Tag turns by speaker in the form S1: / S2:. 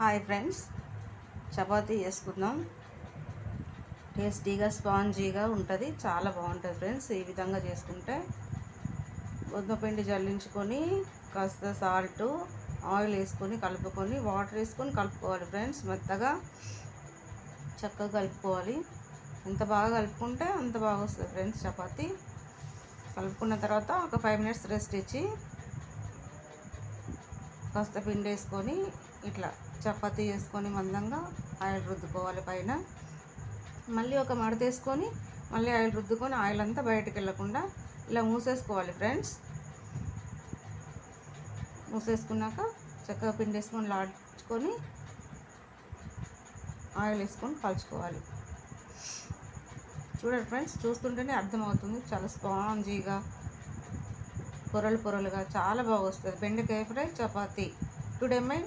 S1: Hi friends, chapati చేసుకుందాం. టేస్టీగా స్పాంజీగా ఉంటుంది, చాలా బాగుంటుంది ఫ్రెండ్స్. ఈ విధంగా చేసుకుంటే గోధుమ పిండి జల్లించుకొని కాస్త సాల్ట్, ఆయిల్ వేసుకొని కలుపుకొని వాటర్ వేసుకొని కలుపుకోవాలి ఫ్రెండ్స్. మెత్తగా చక్కగా కలుపుకోవాలి. ఎంత బాగా కలుపుకుంటే అంత బాగా వస్తుంది ఫ్రెండ్స్ చపాతీ. కలుపుకున్న తర్వాత ఒక 5 minutes రెస్ట్ ఇచ్చి కాస్త పిండి వేసుకొని ఇట్లా చపాతీ చేసుకొని మందంగా ఆయిల్ రుద్దుకోవాలి పైన. మళ్ళీ ఒక మడత వేసుకొని మళ్ళీ ఆయిల్ రుద్దుకొని ఆయిల్ అంతా బయటకు వెళ్ళకుండా ఇలా మూసేసుకోవాలి ఫ్రెండ్స్. మూసేసుకున్నాక చక్కగా పిండి వేసుకొని లాడ్చుకొని ఆయిల్ వేసుకొని కలుచుకోవాలి. చూడండి ఫ్రెండ్స్, చూస్తుంటేనే అర్థమవుతుంది. చాలా స్పాంజీగా పొరలు పొరలుగా చాలా బాగా వస్తుంది బెండకాయ ఫ్రై చపాతీ. Today my